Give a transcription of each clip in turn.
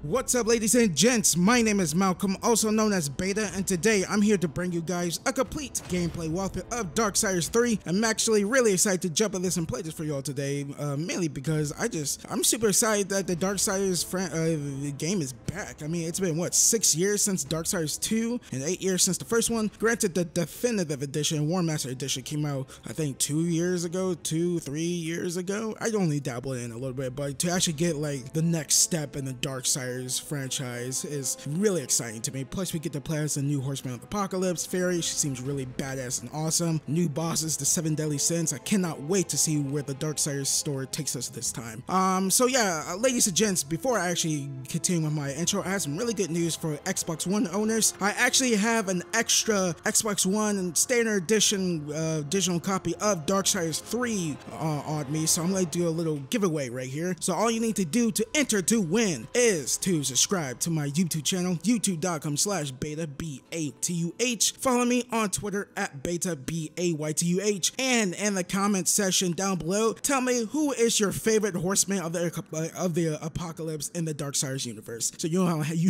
What's up, ladies and gents? My name is Malcolm, also known as Beta, and today I'm here to bring you guys a complete gameplay walkthrough of Darksiders 3. I'm actually really excited to jump on this and play this for y'all today, mainly because I'm super excited that the Darksiders game is back. I mean, it's been, what, 6 years since Darksiders 2, and 8 years since the first one. Granted, the Definitive Edition, War Master Edition, came out, I think, 3 years ago. I only dabbled in a little bit, but to actually get, like, the next step in the Darksiders franchise is really exciting to me. Plus, we get to play as the new Horseman of the Apocalypse, Fairy. She seems really badass and awesome. New bosses, the 7 Deadly Sins. I cannot wait to see where the Darksiders story takes us this time. So yeah, ladies and gents, before I actually continue with my intro, I have some really good news for Xbox One owners. I actually have an extra Xbox One Standard Edition digital copy of Darksiders 3 on me, so I'm going to do a little giveaway right here. So all you need to do to enter to win is to subscribe to my YouTube channel, youtube.com/beta, B-A-T-U-H. Follow me on Twitter at beta, B-A-Y-T-U-H. And in the comment section down below, tell me who is your favorite horseman of the apocalypse in the Darksiders universe. So you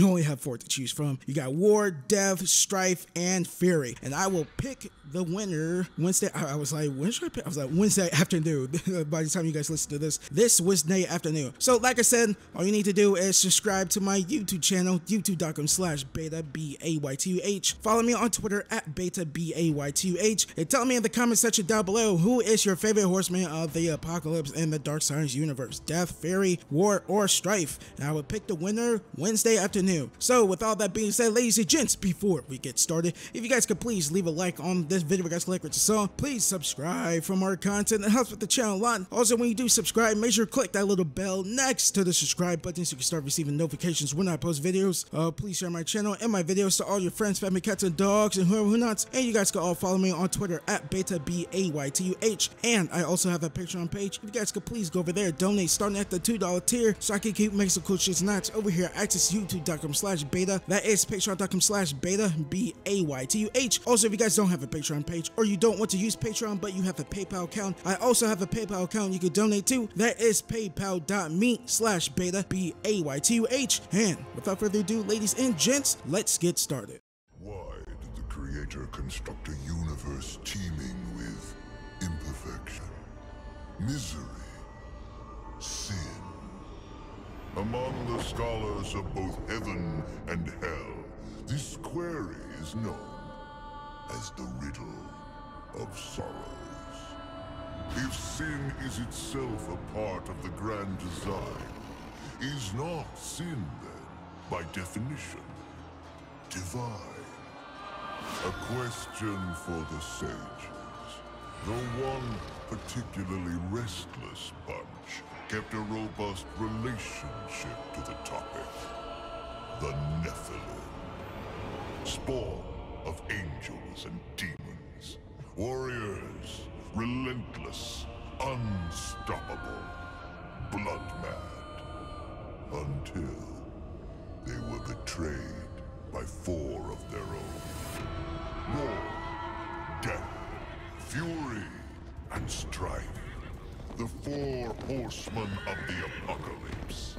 only have 4 to choose from. You got War, Death, Strife, and Fury. And I will pick the winner Wednesday. I was like, when should I pick? I was like, Wednesday afternoon. By the time you guys listen to this Wednesday afternoon. So like I said, all you need to do is subscribe to my YouTube channel, youtube.com/beta, B-A-Y-T-U-H. Follow me on Twitter at beta, B-A-Y-T-U-H. And tell me in the comment section down below, who is your favorite horseman of the apocalypse in the Darksiders universe? Death, Fury, War, or Strife? And I will pick the winner Wednesday afternoon. So with all that being said, ladies and gents, before we get started, if you guys could please leave a like on this video if you guys like what you saw. Please subscribe for more content. It helps with the channel a lot. Also, when you do subscribe, make sure to click that little bell next to the subscribe button so you can start receiving notifications when I post videos. Please share my channel and my videos to all your friends, family, cats, and dogs, and who not. And you guys can all follow me on Twitter at beta, B-A-Y-T-U-H. And I also have a Patreon page. If you guys could please go over there, donate starting at the $2 tier so I can keep making some cool shits and nuts over here. Access youtube.com/beta. That is patreon.com/beta, B-A-Y-T-U-H. Also, if you guys don't have a Patreon page or you don't want to use Patreon but you have a PayPal account, I also have a PayPal account you can donate to. That is paypal.me/beta, B-A-Y-T-U-H. And without further ado, ladies and gents, let's get started. Why did the Creator construct a universe teeming with imperfection, misery, sin? Among the scholars of both heaven and hell, this query is known as the riddle of sorrows. If sin is itself a part of the grand design, is not sin then, by definition, divine? A question for the sages. The one particularly restless bunch kept a robust relationship to the topic. The Nephilim. Spawn of angels and demons. Warriors, relentless, unstoppable, blood-mad. Until they were betrayed by 4 of their own. War, death, fury, and strife. The 4 horsemen of the apocalypse.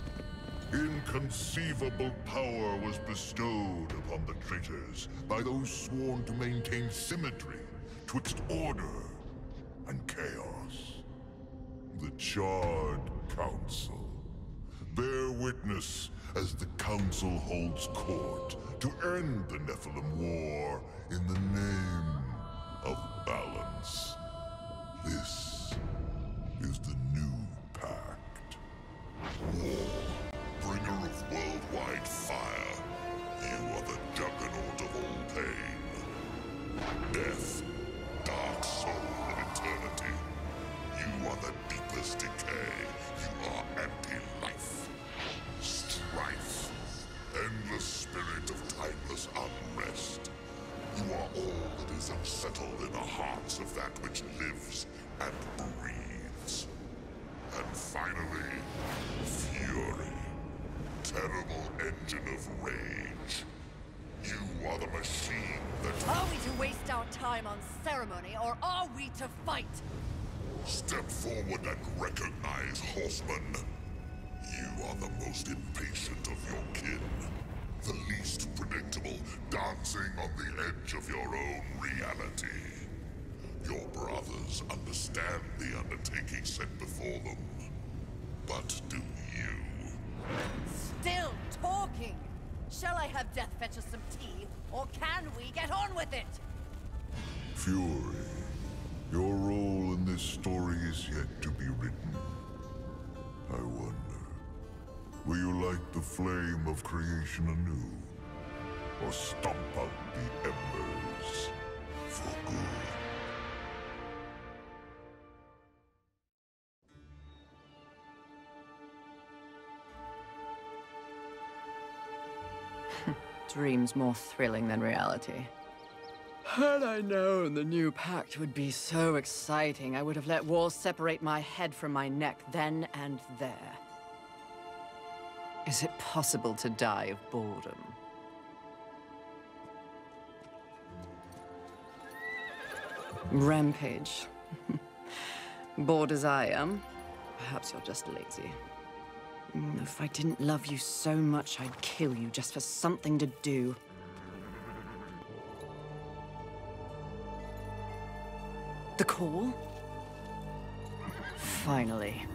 Inconceivable power was bestowed upon the traitors by those sworn to maintain symmetry twixt order and chaos. The Charred Council. Bear witness as the Council holds court to end the Nephilim War in the name of balance. This is the new pact. War, bringer of worldwide fire. You are the juggernaut of all pain. Death, dark soul of eternity. You are the deepest decay. You are empty life. Strife, endless spirit of timeless unrest. You are all that is unsettled in the hearts of that which lives and breathes. And finally, fury, terrible engine of rage. You are the machine that... Are we to waste our time on ceremony, or are we to fight? Step forward and recognize, horseman. You are the most impatient of your kin. The least predictable, dancing on the edge of your own reality. Your brothers understand the undertaking set before them. But do you? Still talking! Shall I have Death fetch us some tea, or can we get on with it? Fury, your role in this story is yet to be written. I wonder, will you light the flame of creation anew? Or stomp out the embers for good? Dreams more thrilling than reality. Had I known the new pact would be so exciting, I would have let walls separate my head from my neck then and there. Is it possible to die of boredom? Rampage. Bored as I am, perhaps you're just lazy. If I didn't love you so much, I'd kill you just for something to do. The call? Finally.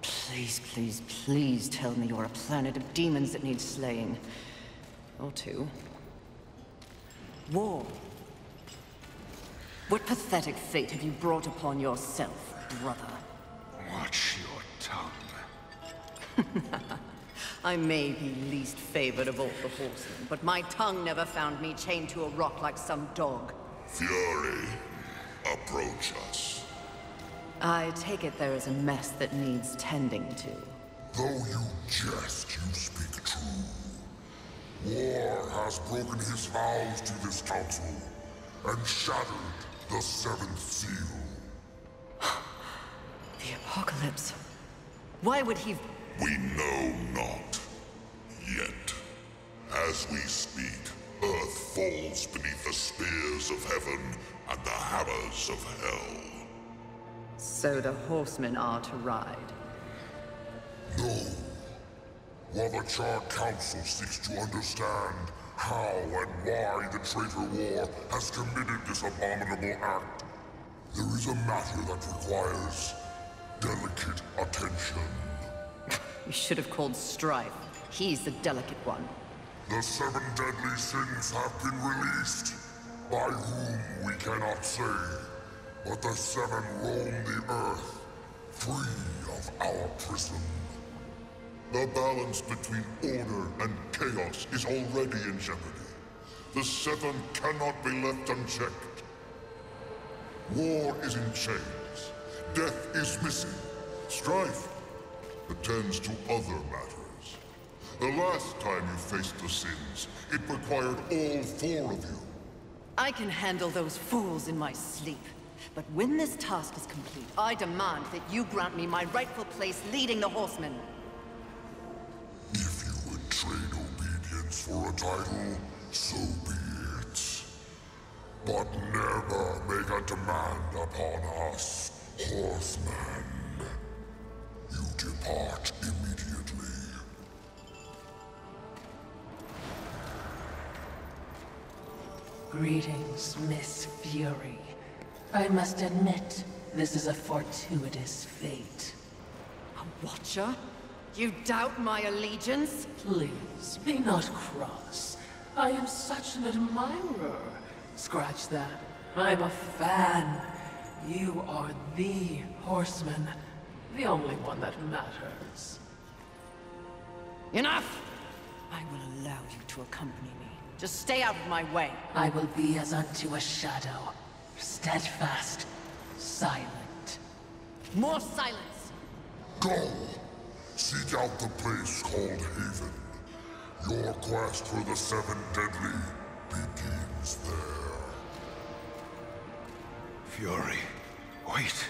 Please, please, please tell me you're a planet of demons that needs slaying. Or two. War. What pathetic fate have you brought upon yourself, brother? Watch your tongue. I may be least favored of all the horsemen, but my tongue never found me chained to a rock like some dog. Fury, approach us. I take it there is a mess that needs tending to. Though you jest, you speak true. War has broken his vows to this council, and shattered the seventh seal. The apocalypse. Why would he... We know not. Yet. As we speak, Earth falls beneath the spears of heaven and the hammers of hell. So the horsemen are to ride. No. While the Charred Council seeks to understand how and why the traitor war has committed this abominable act, there is a matter that requires delicate attention. You should have called Strife. He's the delicate one. The 7 deadly sins have been released, by whom we cannot say, but the 7 roam the earth, free of our prison. The balance between order and chaos is already in jeopardy. The 7 cannot be left unchecked. War is in chains. Death is missing. Strife attends to other matters. The last time you faced the sins, it required all 4 of you. I can handle those fools in my sleep. But when this task is complete, I demand that you grant me my rightful place leading the horsemen. If you would trade obedience for a title, so be it. But never make a demand upon us, horsemen. You depart immediately. Greetings, Miss Fury. I must admit, this is a fortuitous fate. A watcher? You doubt my allegiance? Please, be not cross. I am such an admirer. Scratch that. I'm a fan. You are the horseman. The only one that matters. Enough! I will allow you to accompany me. Just stay out of my way. I will be as unto a shadow. Steadfast. Silent. More silence! Go! Seek out the place called Haven. Your quest for the 7 deadly begins there. Fury, wait.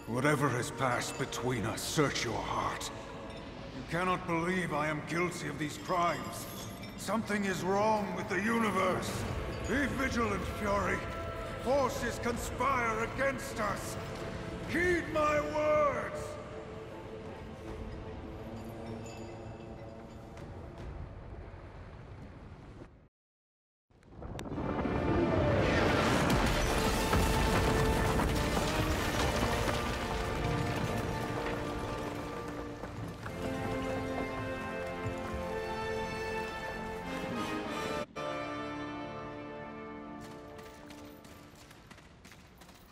Whatever has passed between us, search your heart. You cannot believe I am guilty of these crimes. Something is wrong with the universe. Be vigilant, Fury. Forces conspire against us. Heed my words!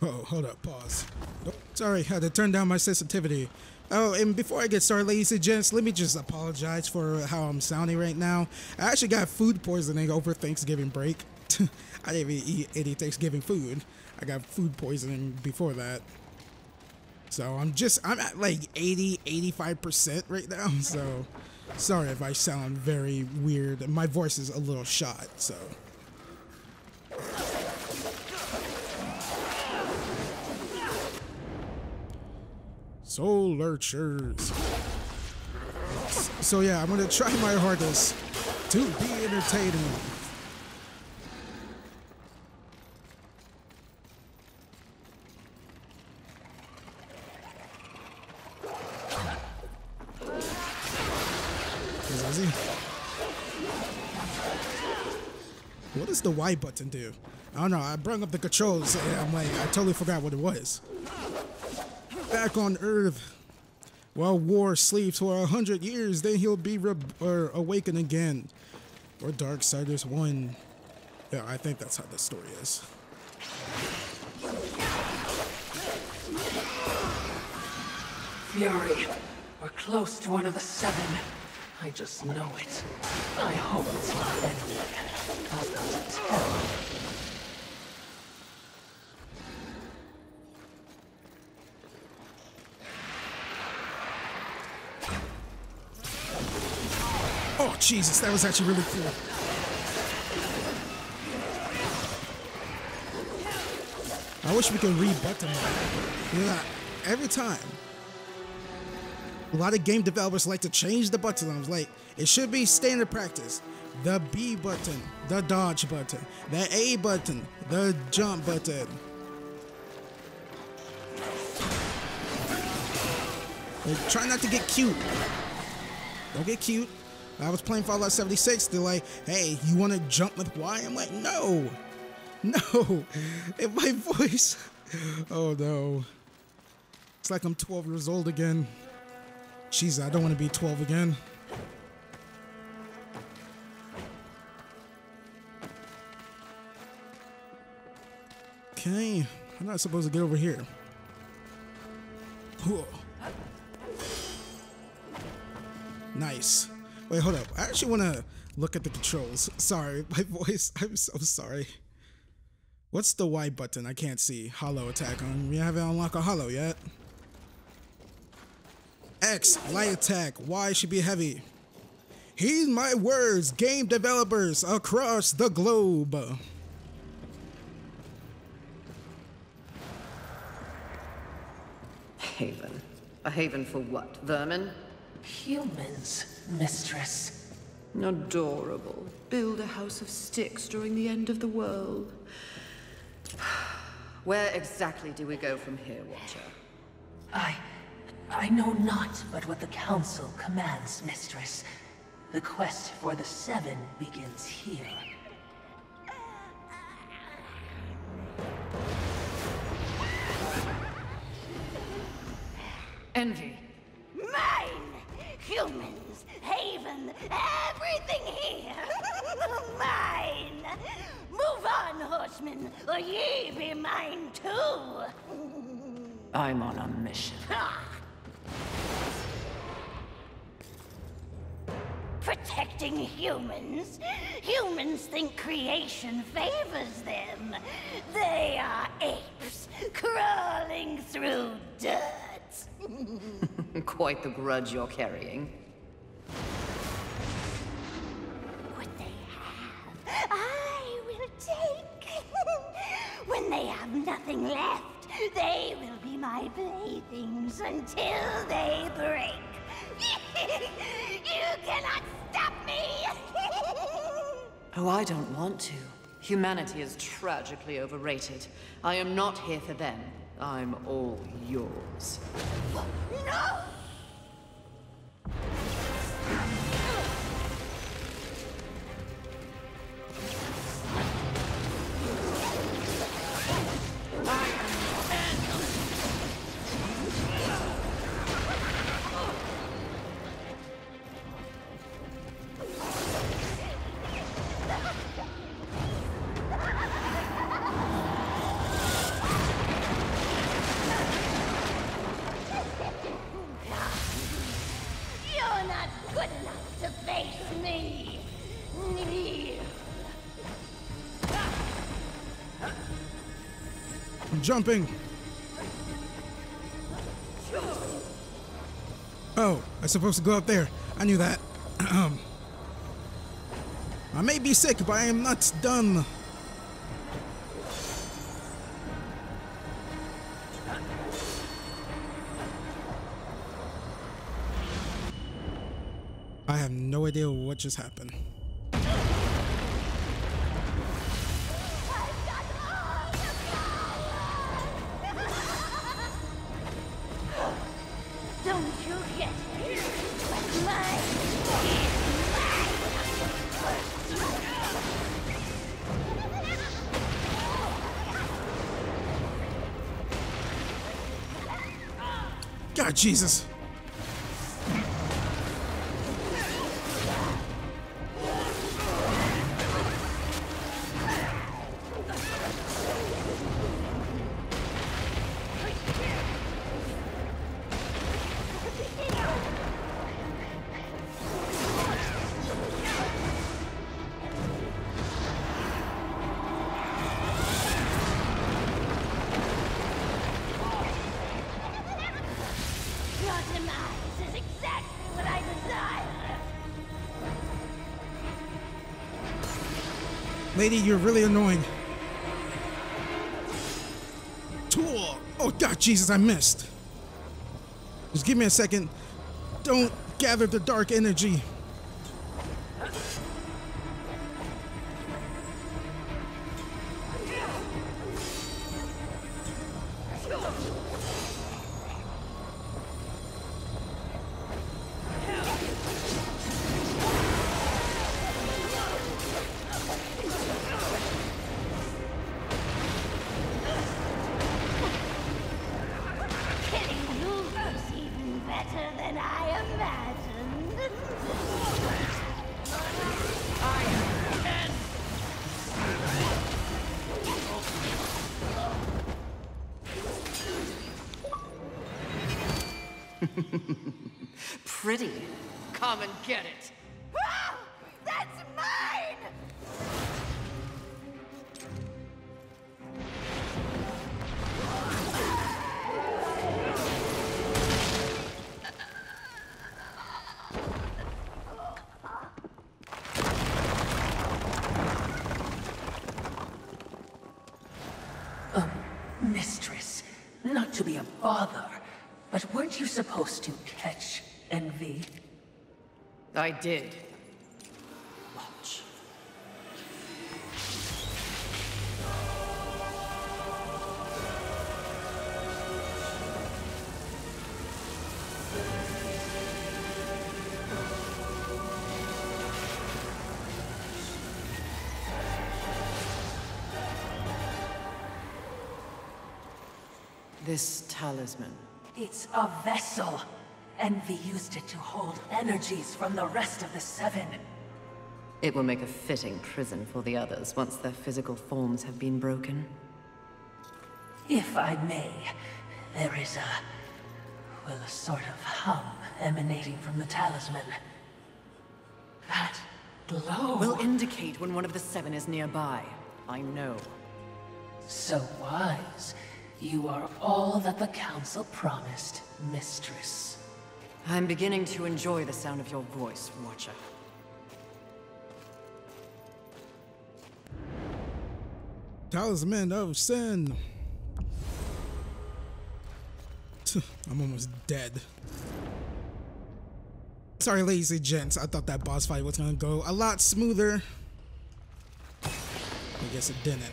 Oh, hold up, pause. Oh, sorry, had to turn down my sensitivity. Oh, and before I get started, ladies and gents, let me just apologize for how I'm sounding right now. I actually got food poisoning over Thanksgiving break. I didn't even eat any Thanksgiving food. I got food poisoning before that. So I'm at like 80-85% right now, so sorry if I sound very weird. My voice is a little shot, so. Soul Lurchers. So yeah, I'm gonna try my hardest to be entertaining. What does the Y button do? I don't know, I brought up the controls and I'm like, I totally forgot what it was. Back on Earth, while War sleeps for 100 years, then he'll be awakened again. Or Darksiders 1. Yeah, I think that's how the story is. Fury, we're close to one of the 7. I just know it. I hope it's not Envy. I've got to tell. Oh, Jesus, that was actually really cool. I wish we could re-button that. Yeah, every time. A lot of game developers like to change the buttons. Like, it should be standard practice. The B button, the dodge button, the A button, the jump button. Like, try not to get cute. Don't get cute. I was playing Fallout 76, they're like, hey, you want to jump with Y? I'm like, no. No. In my voice. Oh, no. It's like I'm 12 years old again. Jeez, I don't want to be 12 again. Okay. I'm not supposed to get over here. Whoa. Nice. Wait, hold up. I actually want to look at the controls. Sorry, my voice. I'm so sorry. What's the Y button? I can't see. Hollow attack. We haven't unlocked a hollow yet. X, light attack. Y should be heavy. Heed my words, game developers across the globe. Haven. A haven for what? Vermin? Humans, mistress. Adorable. Build a house of sticks during the end of the world. Where exactly do we go from here, Watcher? I know not but what the Council commands, mistress. The quest for the 7 begins here. Envy. Mine! Humans, Haven, everything here! Mine! Move on, horsemen, or ye be mine too! I'm on a mission. Protecting humans? Humans think creation favors them. They are apes, crawling through dirt. Quite the grudge you're carrying. What they have, I will take. When they have nothing left, they will be my playthings until they break. You cannot stop me! Oh, I don't want to. Humanity is tragically overrated. I am not here for them. I'm all yours. No! You're not good enough to face me. I'm jumping. Oh, I'm supposed to go up there. I knew that. I may be sick, but I am not done. I have no idea what just happened. Don't you get it? But mine. God, Jesus. Your demise is exactly what I desire. Lady, you're really annoying. Tool! Oh, God, Jesus, I missed. Just give me a second. Don't gather the dark energy. Killing you is even better than I imagined. Pretty. Come and get it. Ah! That's mine! Mistress, not to be a bother, but weren't you supposed to catch Envy? I did. Watch. This talisman. It's a vessel. Envy used it to hold energies from the rest of the Seven. It will make a fitting prison for the others once their physical forms have been broken. If I may, there is a sort of hum emanating from the talisman. That glow. Will indicate when one of the Seven is nearby. I know. So wise. You are all that the Council promised, Mistress. I'm beginning to enjoy the sound of your voice, Watcher. Talisman of Sin. I'm almost dead. Sorry, ladies and gents. I thought that boss fight was gonna go a lot smoother. I guess it didn't.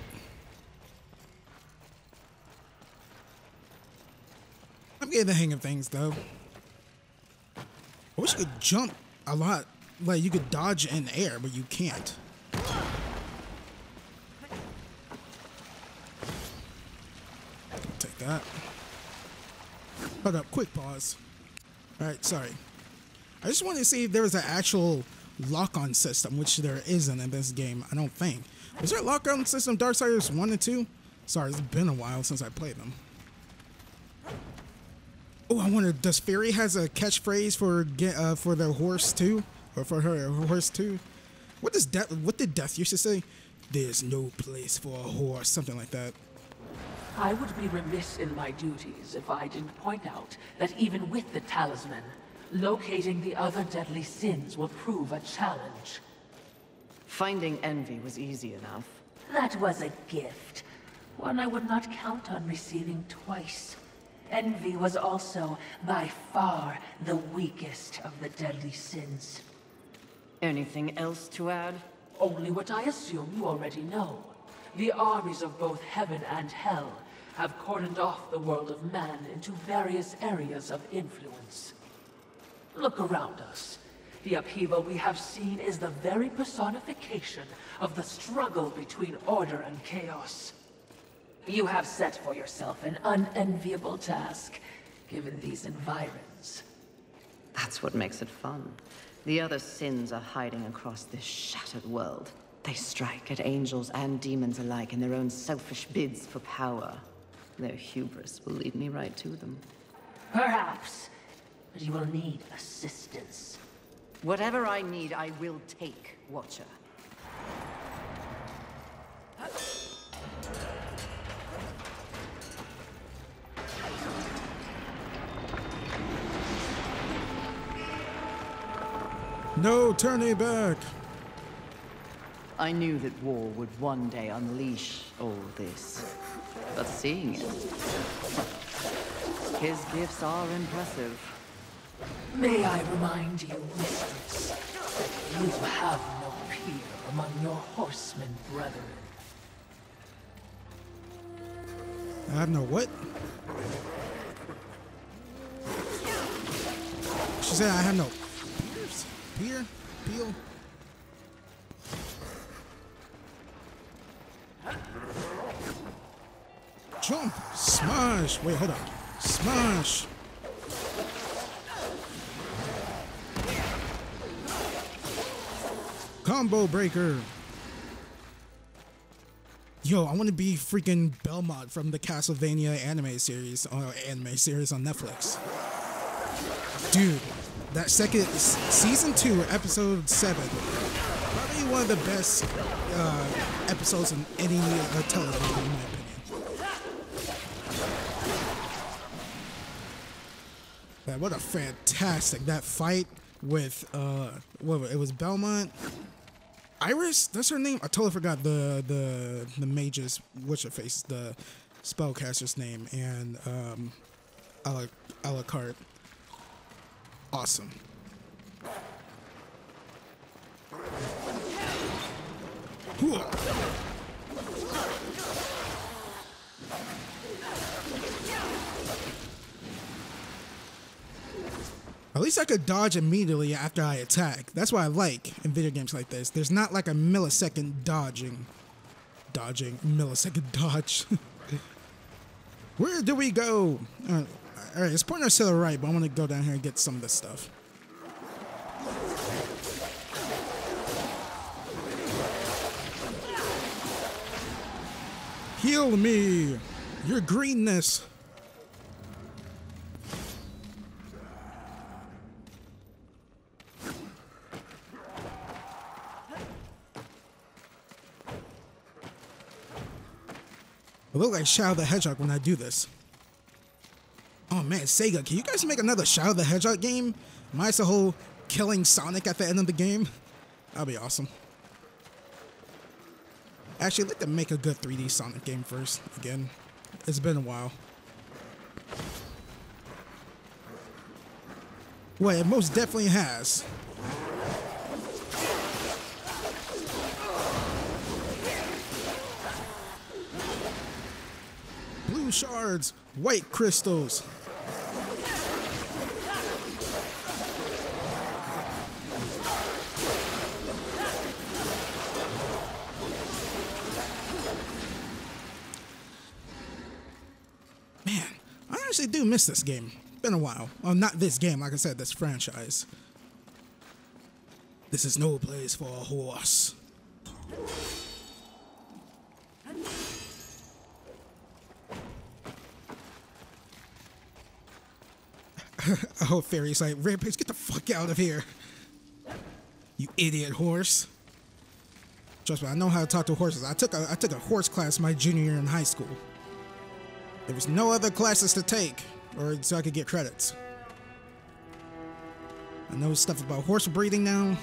I'm getting the hang of things though. I wish you could jump a lot. Like you could dodge in air, but you can't. Take that. Hold up, quick pause. Alright, sorry. I just wanted to see if there was an actual lock-on system, which there isn't in this game, I don't think. Was there a lock-on system Darksiders 1 and 2? Sorry, it's been a while since I played them. Oh, I wonder, does Fury has a catchphrase for the horse too? Or for her horse too? What did Death used to say? There's no place for a horse, something like that. I would be remiss in my duties if I didn't point out that even with the talisman, locating the other deadly sins will prove a challenge. Finding Envy was easy enough. That was a gift. One I would not count on receiving twice. Envy was also, by far, the weakest of the deadly sins. Anything else to add? Only what I assume you already know. The armies of both heaven and hell have cordoned off the world of man into various areas of influence. Look around us. The upheaval we have seen is the very personification of the struggle between order and chaos. You have set for yourself an unenviable task, given these environs. That's what makes it fun. The other sins are hiding across this shattered world. They strike at angels and demons alike in their own selfish bids for power. Their hubris will lead me right to them. Perhaps, but you will need assistance. Whatever I need, I will take, Watcher. No turning back. I knew that war would one day unleash all this, but seeing it, his gifts are impressive. May I remind you, mistress, that you have no peer among your horsemen brethren. I have no what? She said I have no peers? Peer? Peel? Jump! Smash! Wait, hold on. Smash! Combo breaker! Yo, I want to be freaking Belmont from the Castlevania anime series on Netflix. Dude, that season 2, episode 7, probably one of the best episodes in any television, in my opinion. What a fantastic, that fight with, it was Belmont. Iris? That's her name? I totally forgot the mage's, what's her face, the spellcaster's name, and Alucard. Awesome. At least I could dodge immediately after I attack. That's what I like in video games like this. There's not like a millisecond millisecond dodge. Where do we go? All right, it's pointing us to the right, but I want to go down here and get some of this stuff. Heal me, your greenness. I look like Shadow the Hedgehog when I do this. Oh man, Sega, can you guys make another Shadow the Hedgehog game? Minus the whole killing Sonic at the end of the game? That'd be awesome. Actually, I'd like to make a good 3D Sonic game first, again. It's been a while. Well, it most definitely has. Blue shards, white crystals. Man, I actually do miss this game. Been a while. Well, not this game, like I said, this franchise. This is no place for a horse. Oh, Fairy's like, Rampage, get the fuck out of here. You idiot horse. Trust me, I know how to talk to horses. I took a horse class my junior year in high school. There was no other classes to take, or so I could get credits. I know stuff about horse breeding now.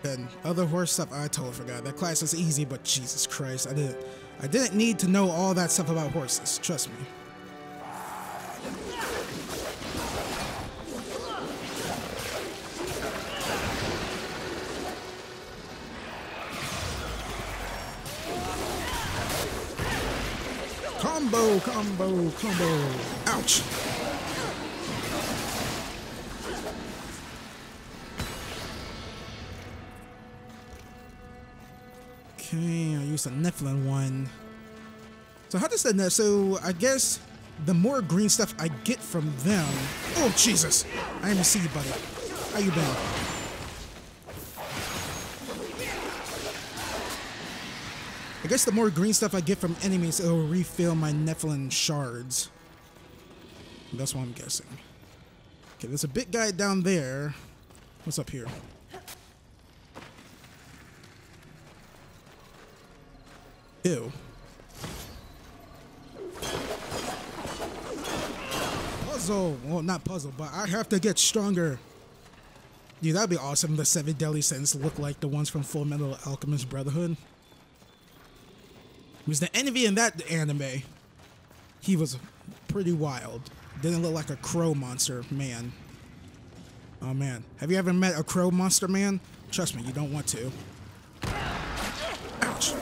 And other horse stuff, I totally forgot. That class is easy, but Jesus Christ, I didn't need to know all that stuff about horses. Trust me. Combo, combo, combo. Ouch. Okay, I used a Nephilim one. So how does that, so I guess the more green stuff I get from them. Oh, Jesus. I didn't see you, buddy. How you been? I guess the more green stuff I get from enemies, it'll refill my Nephilim shards. That's what I'm guessing. Okay, there's a big guy down there. What's up here? Ew. Puzzle. Well, not puzzle, but I have to get stronger. Dude, that'd be awesome. The 7 deadly sins look like the ones from Fullmetal Alchemist Brotherhood. He was the enemy in that anime. He was pretty wild. Didn't look like a crow monster man. Oh man, have you ever met a crow monster man? Trust me, you don't want to. Ouch.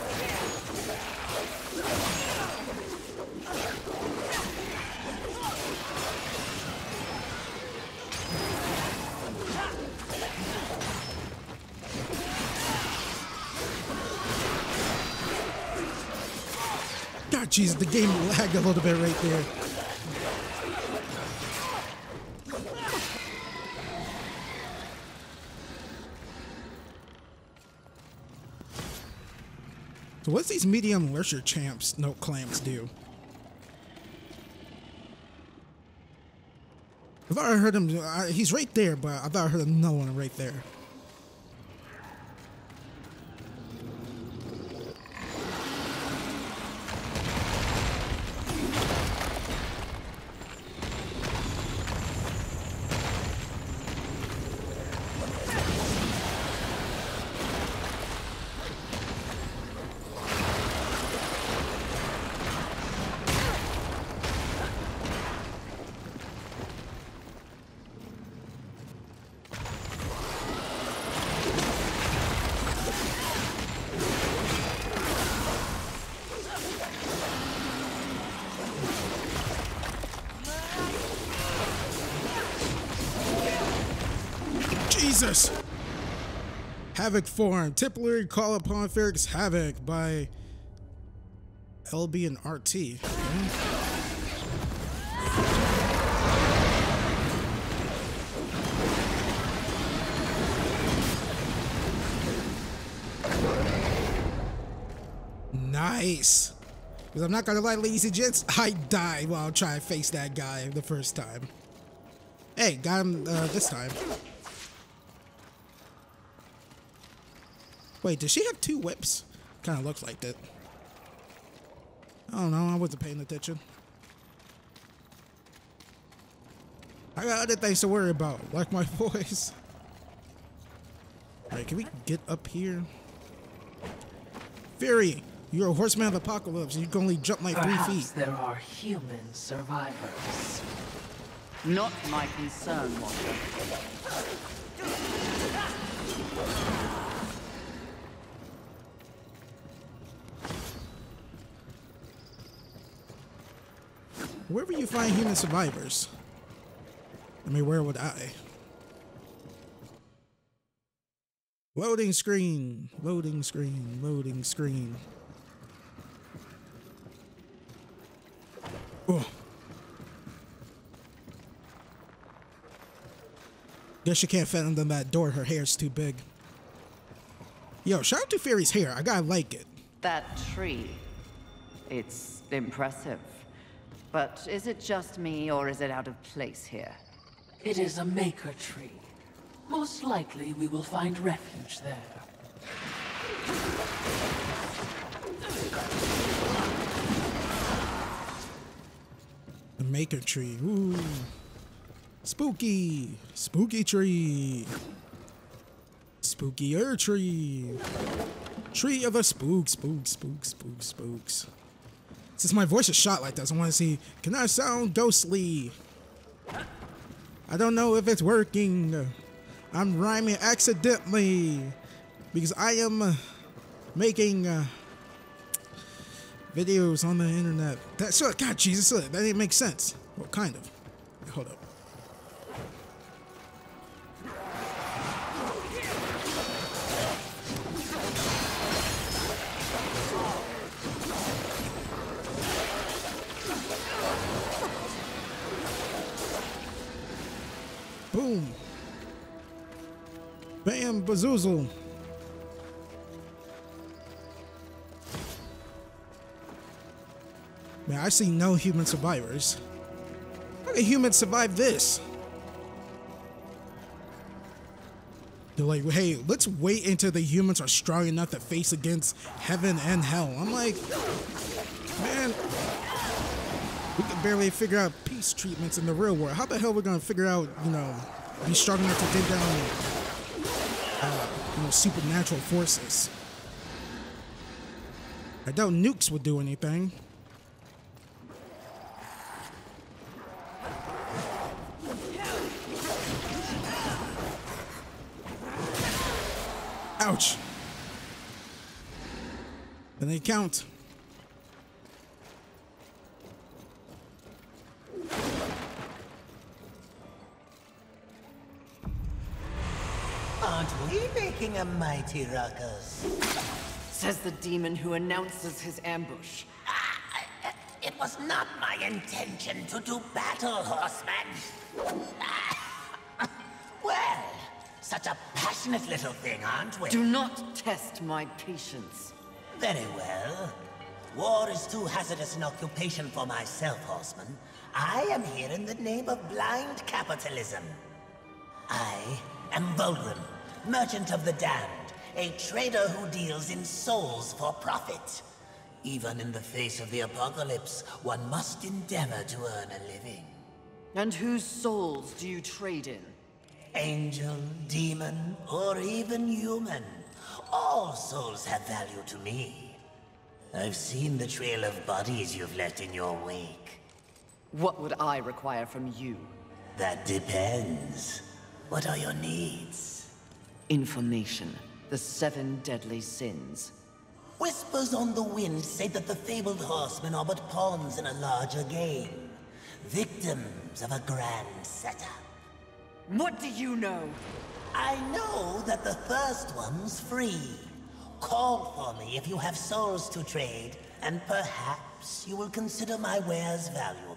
God, Jesus, the game lagged a little bit right there. So what's these medium lurcher champs, no clamps do? I thought I heard him, he's right there, but I thought I heard another one right there. Jesus! Havoc form. Typically call upon Ferrix Havoc by LB and RT. Okay. Nice. Because I'm not gonna lie, ladies and gents, I died while trying to face that guy the first time. Hey, got him this time. Wait, does she have 2 whips? Kind of looks like that. I don't know, I wasn't paying attention. I got other things to worry about, like my voice. Alright, can we get up here? Fury, you're a horseman of the apocalypse. You can only jump like 3 feet. Perhaps there are human survivors. Not my concern, Watcher. Wherever you find human survivors. I mean, where would I? Loading screen, loading screen, loading screen. Oh. Guess she can't fit under that door. Her hair's too big. Yo, shout out to Fairy's hair. I gotta like it. That tree. It's impressive. But is it just me, or is it out of place here? It is a maker tree. Most likely we will find refuge there. The maker tree. Ooh. Spooky. Spooky tree. Spookier tree. Tree of the spooks. Spooks. Since my voice is shot like this, I want to see, can I sound ghostly? I don't know if it's working. I'm rhyming accidentally because I am making videos on the internet. That's God, Jesus, that didn't make sense. Well, kind of. Hold up. Boom. Bam, bazoozle. Man, I see no human survivors. How can humans survive this? They're like, hey, let's wait until the humans are strong enough to face against heaven and hell. I'm like, man, we can barely figure out peace treatments in the real world. How the hell are we gonna figure out, you know, be strong enough to take down, you know, supernatural forces? I doubt nukes would do anything. Ouch. And they count. Aren't we making a mighty ruckus? Says the demon who announces his ambush. It was not my intention to do battle, horseman. Well, such a passionate little thing, aren't we? Do not test my patience. Very well. War is too hazardous an occupation for myself, horseman. I am here in the name of blind capitalism. I am Volgrim, merchant of the damned, a trader who deals in souls for profit. Even in the face of the apocalypse, one must endeavor to earn a living. And whose souls do you trade in? Angel, demon, or even human. All souls have value to me. I've seen the trail of bodies you've left in your wake. What would I require from you? That depends. What are your needs? Information. The 7 deadly sins. Whispers on the wind say that the fabled horsemen are but pawns in a larger game. Victims of a grand setup. What do you know? I know that the first one's free. Call for me if you have souls to trade, and perhaps you will consider my wares valuable.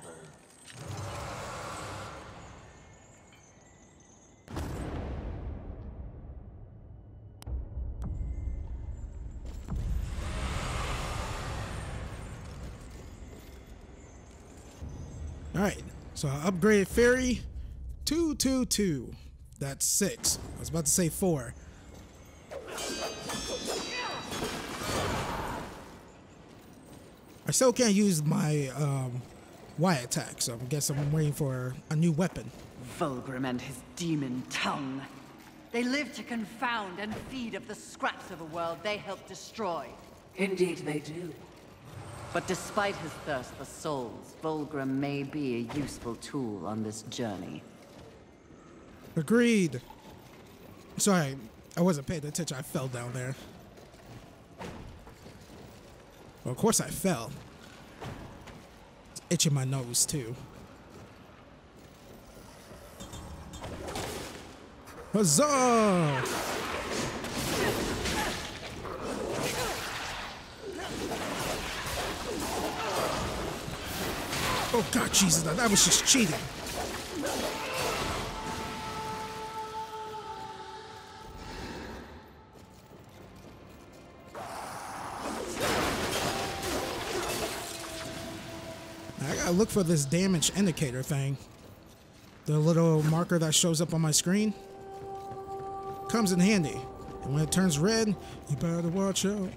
Alright, so I upgraded Fairy 222. That's 6. I was about to say 4. I still can't use my Y attack, so I guess I'm waiting for a new weapon. Volgrim and his demon tongue. They live to confound and feed of the scraps of a world they helped destroy. Indeed they do. But despite his thirst for souls, Volgrim may be a useful tool on this journey. Agreed. Sorry, I wasn't paying attention. I fell down there. Well, of course I fell. itching my nose too. Huzzah! Oh God, Jesus, that was just cheating. I gotta look for this damage indicator thing. The little marker that shows up on my screen. Comes in handy. And when it turns red, you better watch out.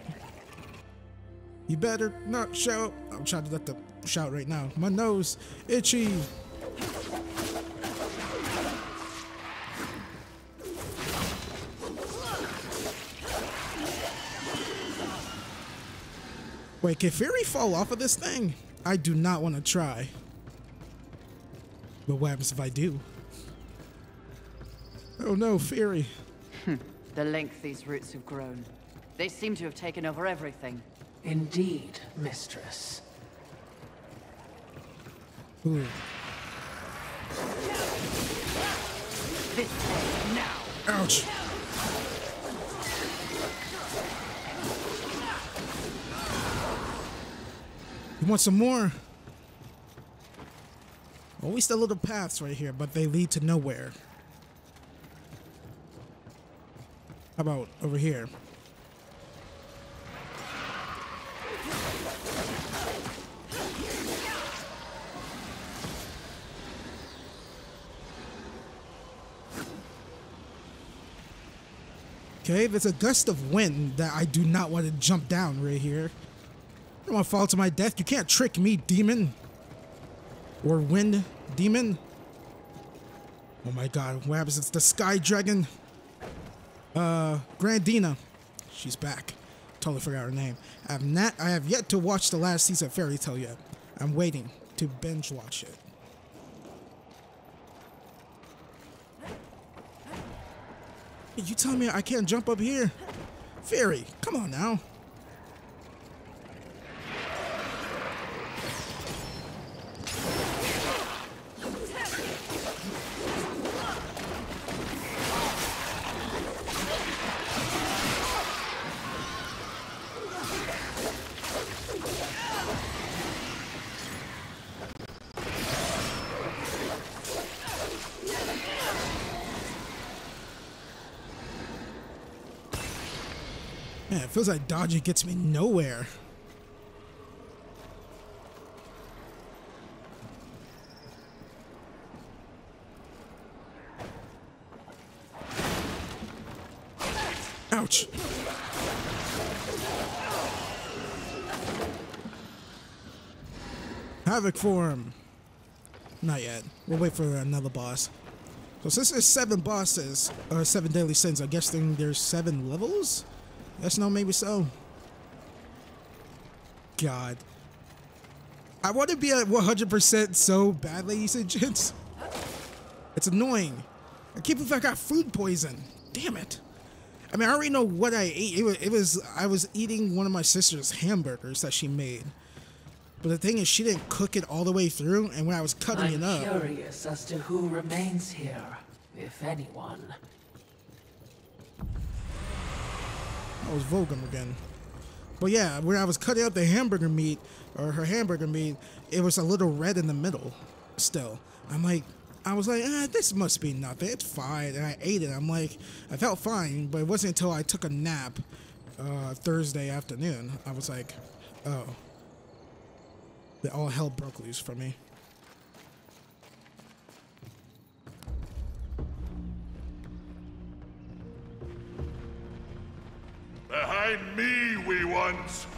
You better not shout. I'm trying to let the shout right now. My nose, itchy. Wait, can Fury fall off of this thing? I do not want to try. But what happens if I do? Oh no, Fury. The length these roots have grown. They seem to have taken over everything. Indeed, mistress. Ooh. This way, now! Ouch. You want some more? Always the little paths right here, but they lead to nowhere. How about over here? Okay, there's a gust of wind that I do not want to jump down right here. I don't want to fall to my death. You can't trick me, demon. Or wind demon. Oh my God, what happens? It's the Sky Dragon. Grandina. She's back. Totally forgot her name. I have yet to watch the last season of Fairy Tail yet. I'm waiting to binge watch it. You telling me I can't jump up here? Fairy, come on now. Man, it feels like dodging gets me nowhere. Ouch. Havoc form. Not yet. We'll wait for another boss. So since there's 7 bosses, or 7 daily sins, I guess then there's 7 levels? Yes, no, maybe so. God. I want to be at 100% so bad, ladies and gents. It's annoying. I can't believe I got food poison. Damn it. I mean, I already know what I ate. I was eating one of my sister's hamburgers that she made. But the thing is, she didn't cook it all the way through, and when I was cutting it up... I'm curious as to who remains here, if anyone. That was Vulgrim again. But yeah, when I was cutting up the hamburger meat, or her hamburger meat, it was a little red in the middle still. I was like, this must be nothing. It's fine. And I ate it. I'm like, I felt fine, but it wasn't until I took a nap Thursday afternoon. I was like, oh. All hell broke loose for me. Behind me, wee ones!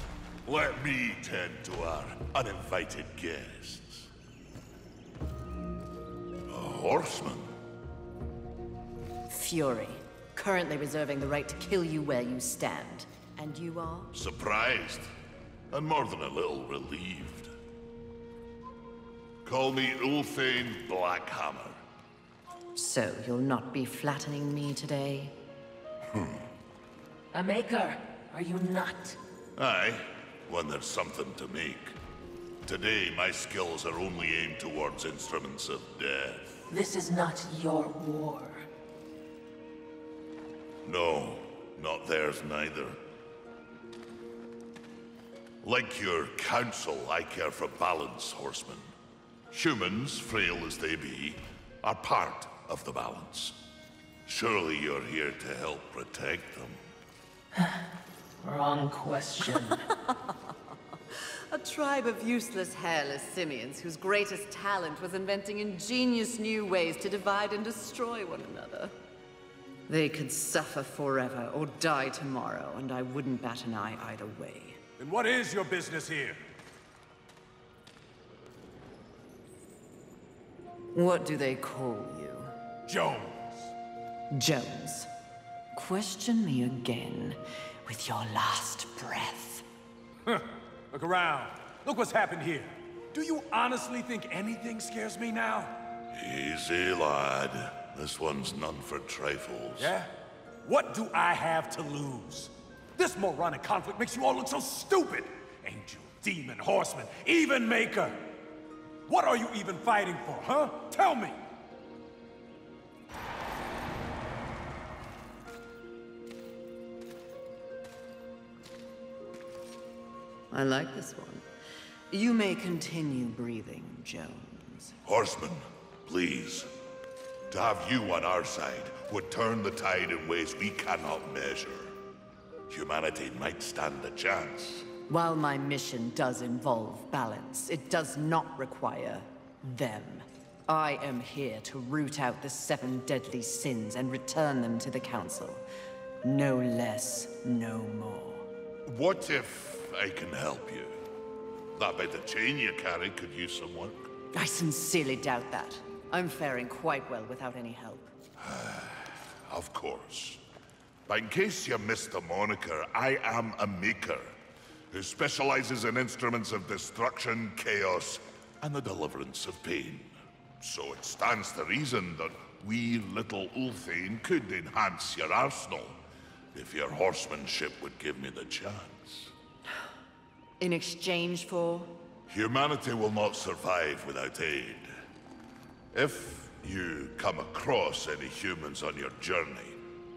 Let me tend to our uninvited guests. A horseman. Fury, currently reserving the right to kill you where you stand. And you are? Surprised, and more than a little relieved. Call me Ulthane Blackhammer. So, you'll not be flattening me today? A maker, are you not? Aye, when there's something to make. Today, my skills are only aimed towards instruments of death. This is not your war. No, not theirs neither. Like your council, I care for balance, Horseman. Humans, frail as they be, are part of the balance. Surely you're here to help protect them. Wrong question. A tribe of useless, hairless simians whose greatest talent was inventing ingenious new ways to divide and destroy one another. They could suffer forever or die tomorrow, and I wouldn't bat an eye either way. Then what is your business here? What do they call you? Jones. Jones. Question me again with your last breath. Look around. Look what's happened here. Do you honestly think anything scares me now? Easy, lad. This one's none for trifles. Yeah? What do I have to lose? This moronic conflict makes you all look so stupid. Angel, demon, horseman, even maker. What are you even fighting for, huh? Tell me! I like this one. You may continue breathing, Jones. Horseman, please. To have you on our side would turn the tide in ways we cannot measure. Humanity might stand a chance. While my mission does involve balance, it does not require them. I am here to root out the 7 deadly sins and return them to the Council. No less, no more. What if I can help you? That bit of chain you carry could use some work. I sincerely doubt that. I'm faring quite well without any help. Of course. But in case you missed the moniker, I am a maker who specializes in instruments of destruction, chaos, and the deliverance of pain. So it stands to reason that we little Ulthane could enhance your arsenal if your horsemanship would give me the chance. In exchange for? Humanity will not survive without aid. If you come across any humans on your journey,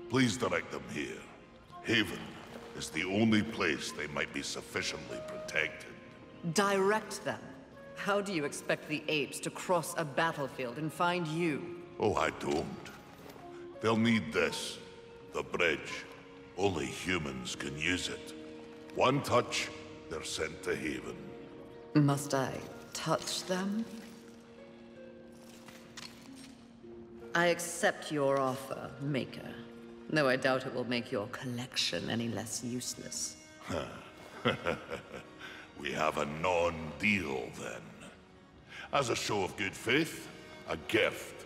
please direct them here. Haven is the only place they might be sufficiently protected. Direct them? How do you expect the apes to cross a battlefield and find you? Oh, I don't. They'll need this. The bridge. Only humans can use it. One touch, they're sent to Haven. Must I touch them? I accept your offer, Maker. Though I doubt it will make your collection any less useless. We have a non-deal, then. As a show of good faith, a gift.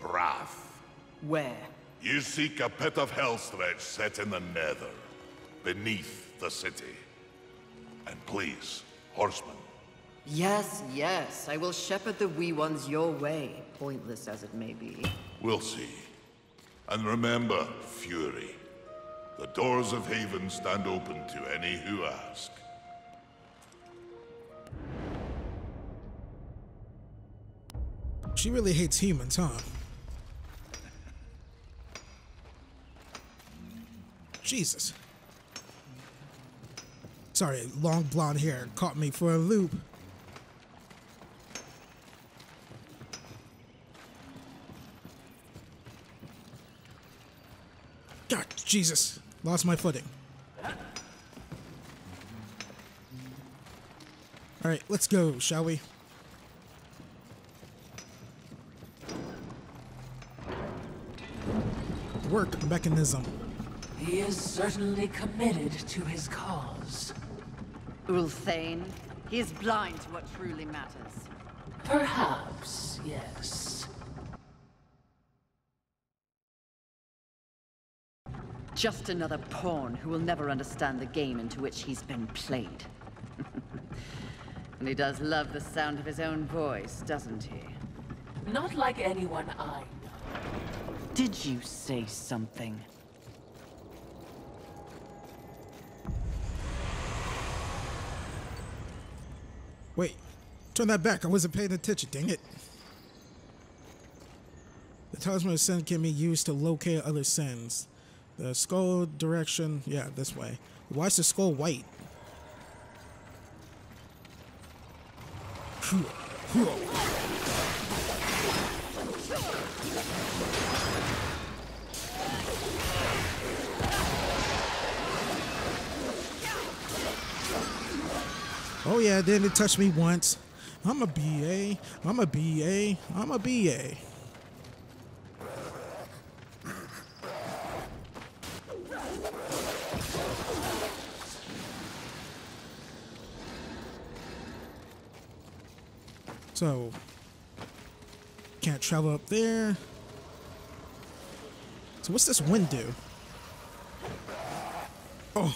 Wrath. Where? You seek a pit of Hellstretch set in the Nether, beneath the city. And please, Horseman. Yes, yes. I will shepherd the wee ones your way, pointless as it may be. We'll see. And remember, Fury. The doors of Haven stand open to any who ask. She really hates humans, huh? Jesus. Sorry, long blonde hair caught me for a loop. God, Jesus. Lost my footing. Alright, let's go, shall we? Work mechanism. He is certainly committed to his cause. Ulthane, he is blind to what truly matters. Perhaps, yes. Just another pawn who will never understand the game into which he's been played. And he does love the sound of his own voice, doesn't he? Not like anyone I know. Did you say something? Wait, turn that back. I wasn't paying attention, dang it. The talisman of sin can be used to locate other sins. The skull direction, yeah, this way. Why is the skull white? Oh yeah, didn't touch me once. I'm a BA. I'm a BA. I'm a BA. So, can't travel up there. So what's this wind do? Oh.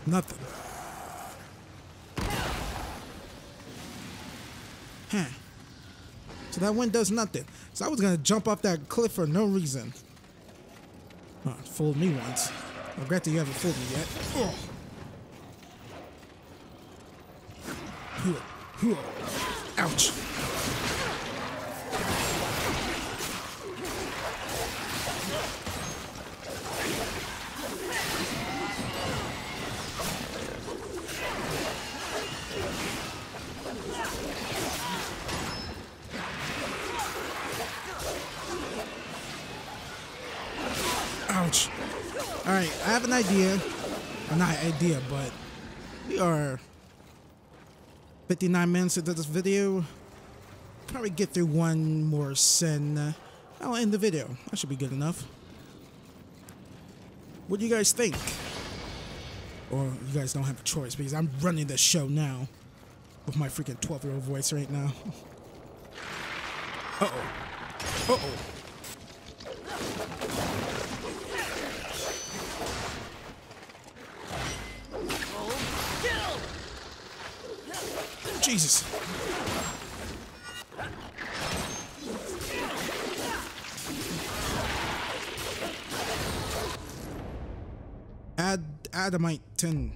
Nothing. Huh. So that wind does nothing. So I was gonna jump off that cliff for no reason. Oh, it fooled me once. I regret that you haven't fooled me yet. Oh. Ouch. Ouch. Alright, I have an idea. Well, not an idea, but we are 59 minutes into this video. Probably get through one more sin. I'll end the video. That should be good enough. What do you guys think? Or you guys don't have a choice because I'm running the show now with my freaking 12-year-old voice right now. Uh-oh. Uh-oh. Jesus. Adamite 10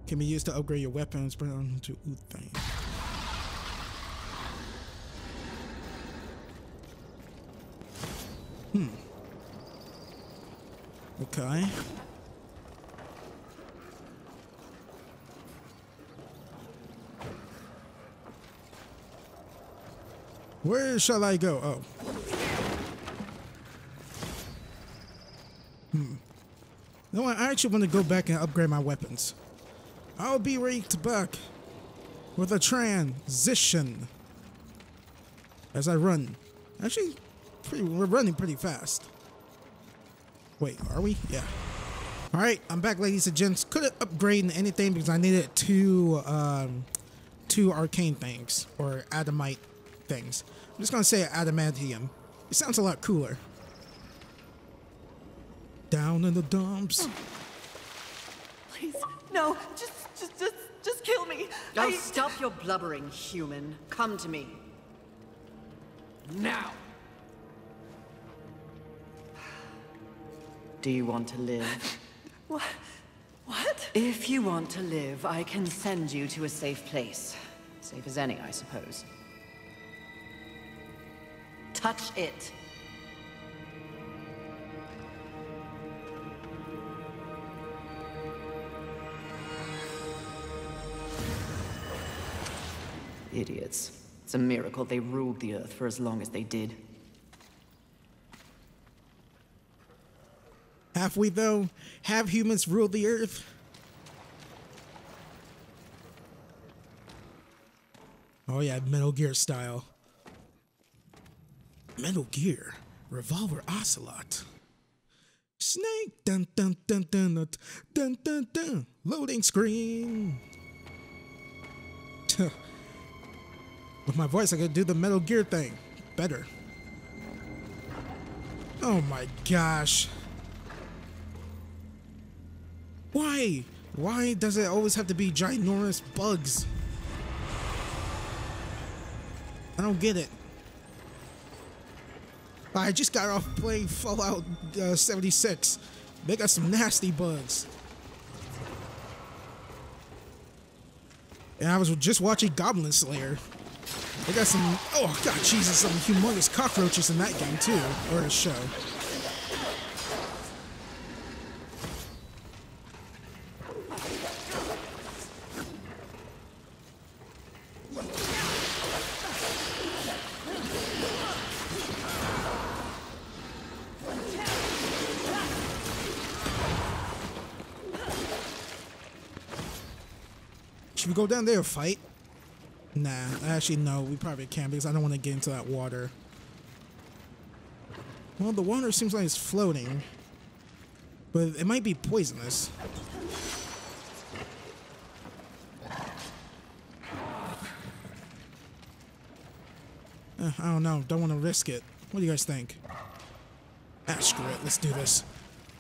can be used to upgrade your weapons, bring on to Uthane. Okay. Where shall I go? Oh. No, I actually want to go back and upgrade my weapons. I'll be right back with a transition as I run. Actually, we're running pretty fast. Wait, are we? Yeah. All right, I'm back, ladies and gents. Couldn't upgrade anything because I needed two arcane things or adamite things. I'm just gonna say adamantium. It sounds a lot cooler. Down in the dumps. Please, no, just kill me. Oh, stop your blubbering, human. Come to me. Now. Do you want to live? What? If you want to live, I can send you to a safe place. Safe as any, I suppose. Touch it. Idiots. It's a miracle they ruled the Earth for as long as they did. Have we, though? Have humans ruled the Earth? Oh yeah, Metal Gear style. Metal Gear. Revolver Ocelot. Snake. Dun dun dun dun dun dun dun dun. Loading screen. With my voice, I could do the Metal Gear thing better. Oh my gosh. Why? Why does it always have to be ginormous bugs? I don't get it. I just got off playing Fallout 76. They got some nasty bugs. And I was just watching Goblin Slayer. They got some, oh god, Jesus, some humongous cockroaches in that game too, or a show. Should we go down there and fight? Nah, actually no, we probably can't because I don't want to get into that water. Well, the water seems like it's floating, but it might be poisonous. I don't know, don't want to risk it. What do you guys think? Ah, screw it, let's do this.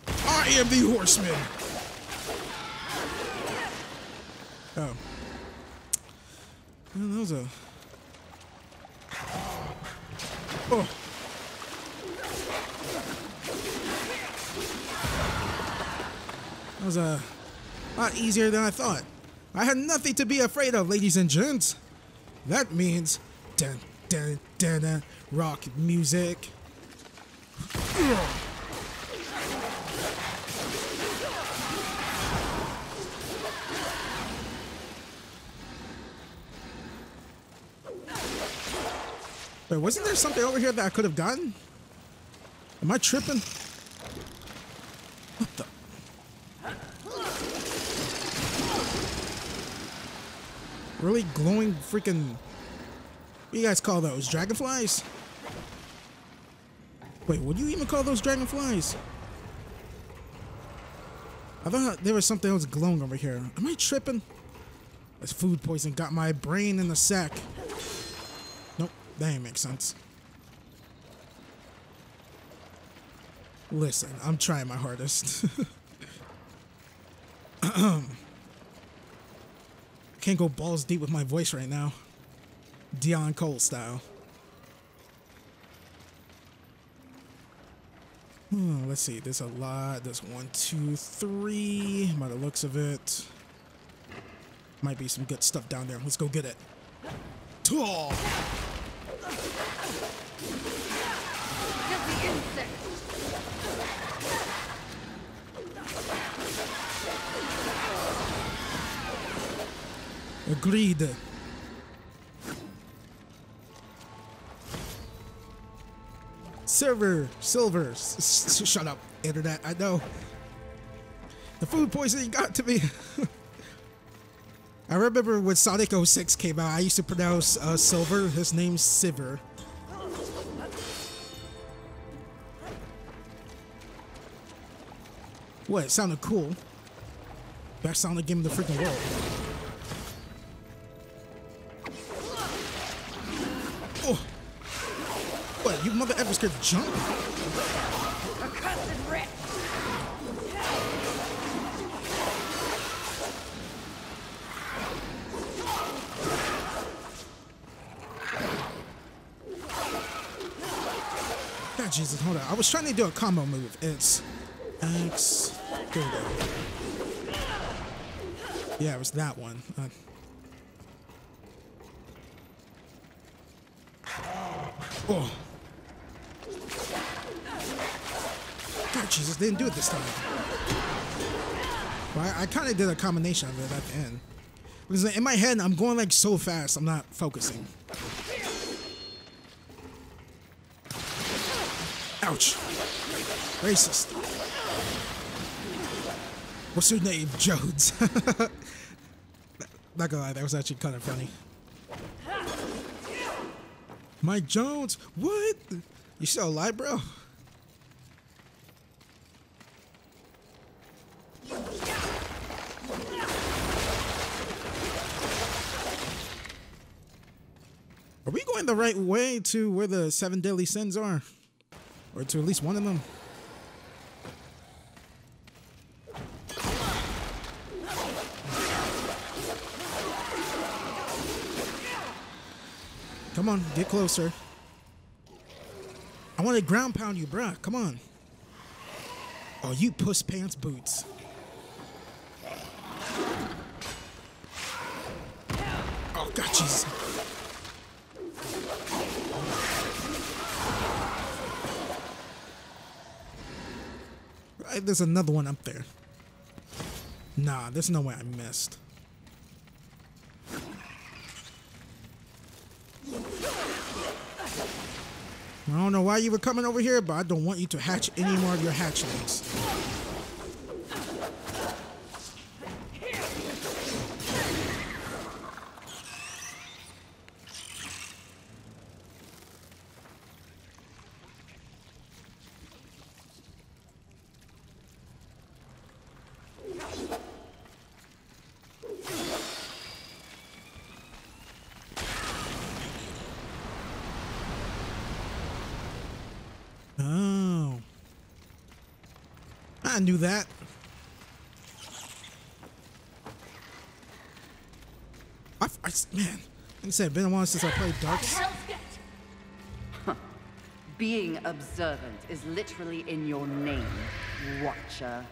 I am the Horseman! Oh. Well, that was a... Oh. That was a lot easier than I thought. I had nothing to be afraid of, ladies and gents. That means... Dun, dun, dun, dun, rock music. Wait, wasn't there something over here that I could have gotten? Am I tripping? What the? Really glowing freaking... What do you guys call those? Dragonflies? Wait, what do you even call those dragonflies? I thought there was something else glowing over here. Am I tripping? This food poisoning got my brain in the sack. Nope, that ain't make sense. Listen, I'm trying my hardest. Can't go balls deep with my voice right now. Dion Cole style. Let's see, there's a lot. There's 1, 2, 3. By the looks of it. Might be some good stuff down there. Let's go get it. Tall. Just the insect. Agreed. Silver. Shut up, internet. I know. The food poisoning got to me. I remember when Sonic 06 came out, I used to pronounce Silver. His name's Sivir. What? It sounded cool. Best sounding game in the freaking world. Oh! What? You mother effers could jump? Accursed wretch. God, Jesus, hold on. I was trying to do a combo move. It's X. There we go. Yeah, it was that one. Oh. God, Jesus, didn't do it this time. Well, I kind of did a combination of it at the end. Because in my head, I'm going like so fast, I'm not focusing. Ouch. Racist. What's your name? Jones. Not gonna lie, that was actually kind of funny. Mike Jones? What? You still alive, bro? Are we going the right way to where the 7 deadly sins are? Or to at least one of them? Come on, get closer. I want to ground pound you, bruh. Come on. Oh, you puss pants boots. Gotchas. Right, there's another one up there. Nah, there's no way I missed. I don't know why you were coming over here, but I don't want you to hatch any more of your hatchlings. Oh. I knew that. Man, like I said, been a while since I played Darks. Being observant is literally in your name, Watcher.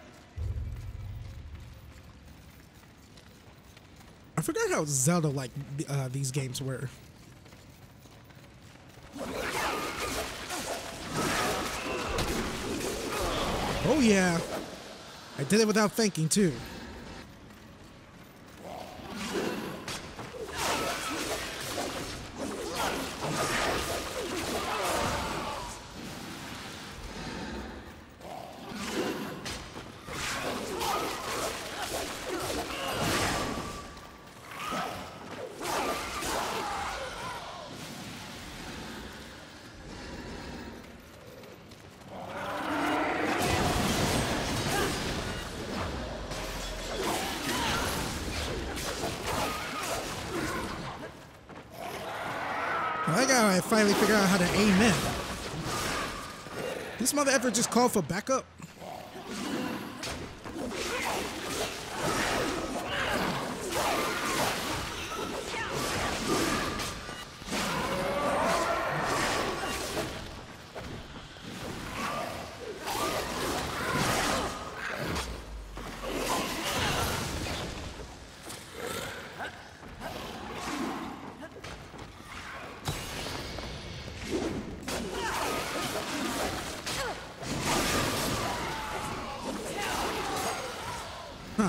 I forgot how Zelda-like these games were. Oh yeah, I did it without thinking too. I gotta finally figure out how to aim in. This mother ever just called for backup?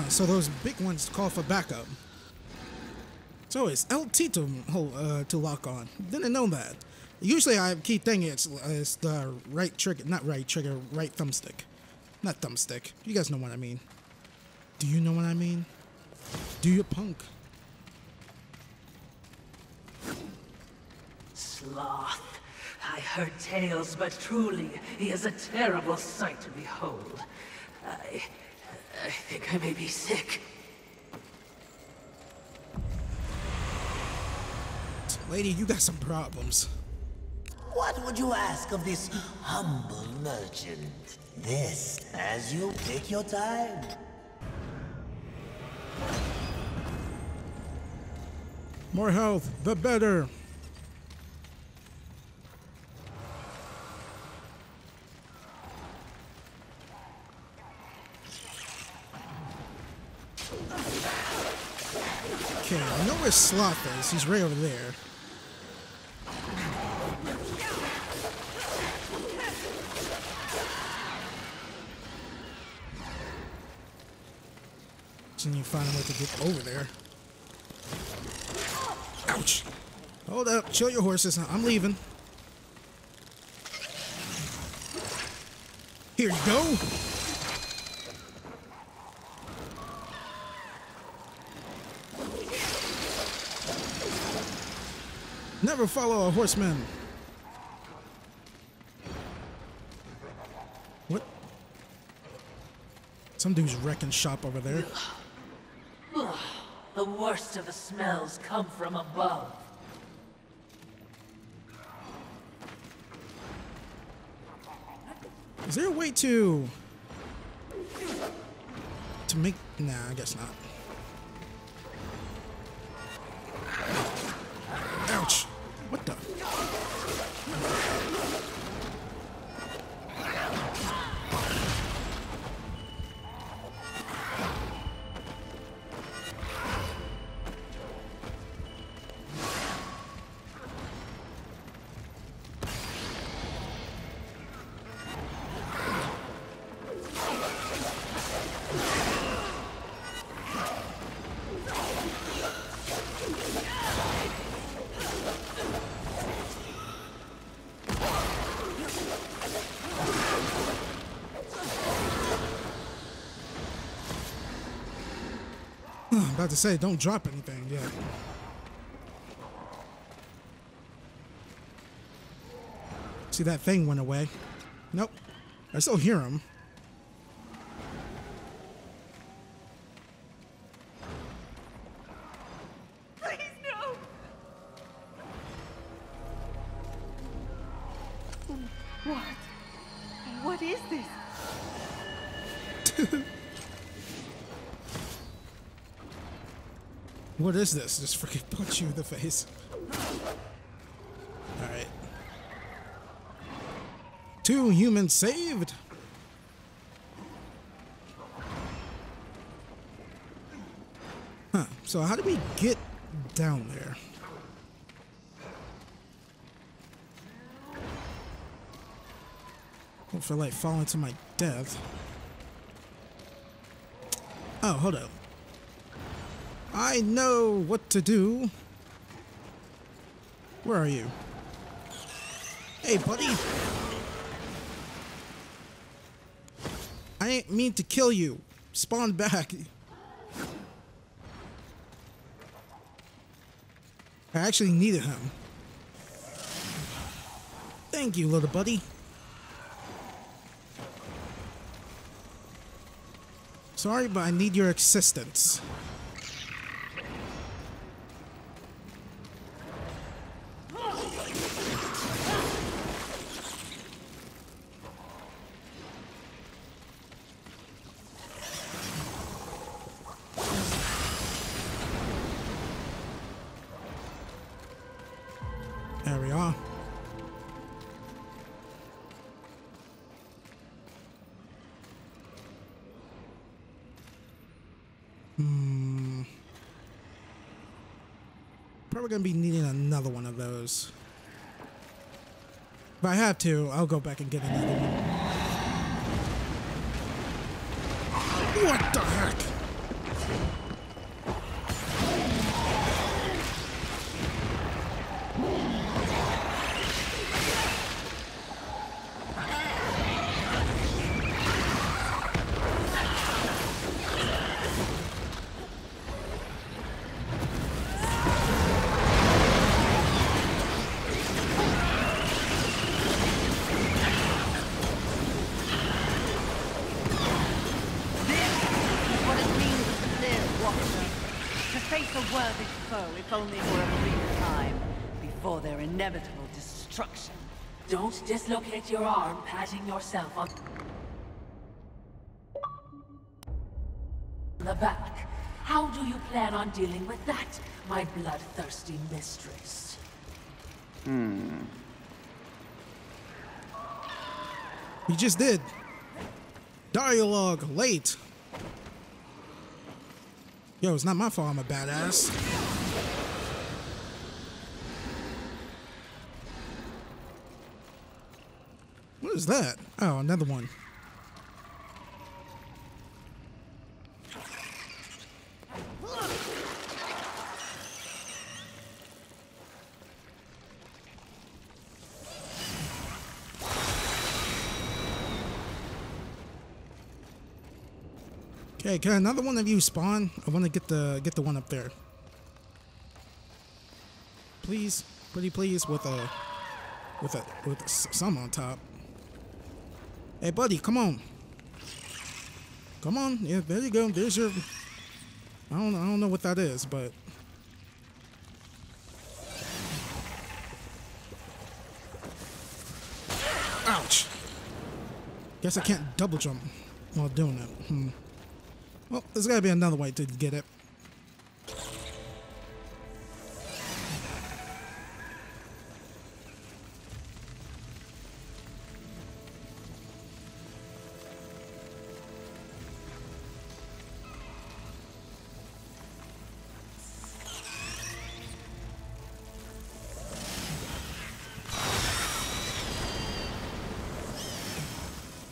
So those big ones call for backup. So it's LT to lock on. Didn't know that. Usually I keep thinking it's the right trigger, not right trigger, right thumbstick. Not thumbstick. You guys know what I mean. Do you know what I mean? Do you, punk? Sloth. I heard tales, but truly, he is a terrible sight to behold. I think I may be sick. Lady, you got some problems. What would you ask of this humble merchant? This, as you take your time. More health, the better. Okay, I know where Sloth is. He's right over there. So you find a way to get over there. Ouch! Hold up, chill your horses. I'm leaving. Here you go. Never follow a horseman. What? Some dude's wrecking shop over there. The worst of the smells come from above. Is there a way to make... Nah, I guess not. Ouch. What the? I'm about to say, don't drop anything yet. See, that thing went away. Nope. I still hear him. Please, no! What? What is this? What is this? Just freaking punch you in the face. Alright. 2 humans saved. Huh. So how do we get down there? Don't feel like falling to my death. Oh, hold up. I know what to do. Where are you? Hey, buddy. I didn't mean to kill you. Spawn back. I actually needed him. Thank you, little buddy. Sorry, but I need your assistance. There we are. Probably gonna be needing another one of those. If I have to, I'll go back and get another one. What the heck? Worthy foe, if only for a brief time, before their inevitable destruction. Don't dislocate your arm patting yourself on the back. How do you plan on dealing with that, my bloodthirsty mistress? You just did. Dialogue late. Yo, it's not my fault I'm a badass. What is that? Oh, another one. Okay, can another one of you spawn? I want to get the one up there. Please, pretty please, with some on top. Hey, buddy, come on. Come on, yeah, there you go. There's your. I don't know what that is, but. Ouch. Guess I can't double jump while doing it. Well, there's gotta be another way to get it.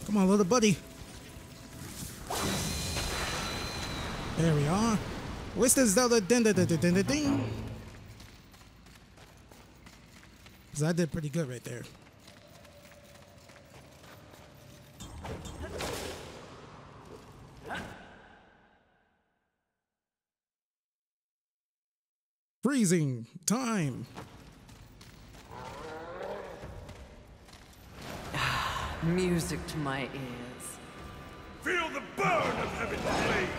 Come on, little buddy. There we are. Where's the Zelda ding ding ding ding ding ding? Cause I did pretty good right there. Freezing time. Music to my ears. Feel the burn of heaven's blade!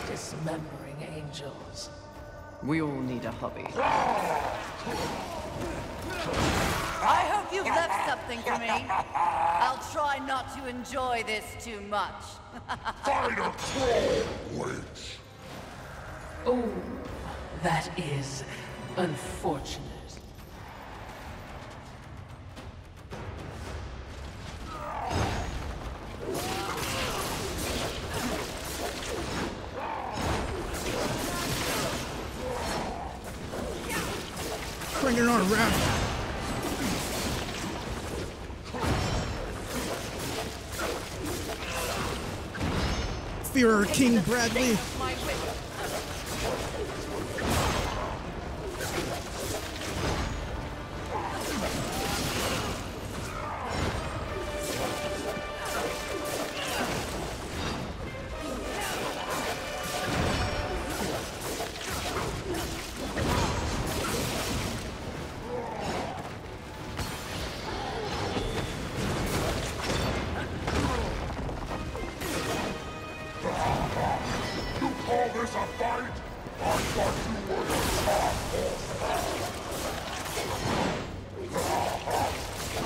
Dismembering angels. We all need a hobby. I hope you've left something for me. I'll try not to enjoy this too much. Fight a troll, witch! Oh, that is unfortunate. Bring it on, Raph. Fear King Bradley. My whip. Call this a fight? I thought you were the top horseman.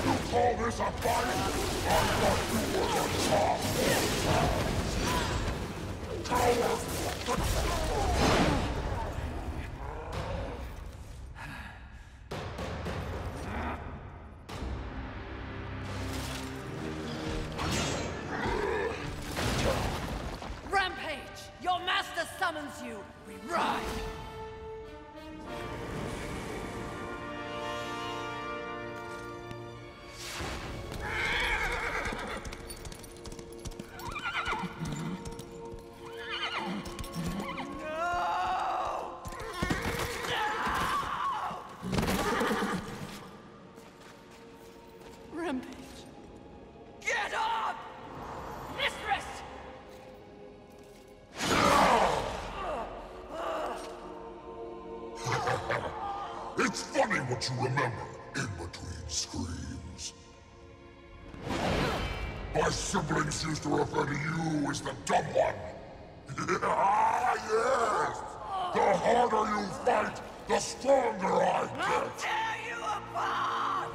You call this a fight? I thought you were the top horseman. Coward! Rampage! Your master summons you! We ride! Rampage! Get up! Mistress! It's funny what you remember in between screams. My siblings used to refer to you as the dumb one. Yes! The harder you fight, the stronger I get. Tear you apart!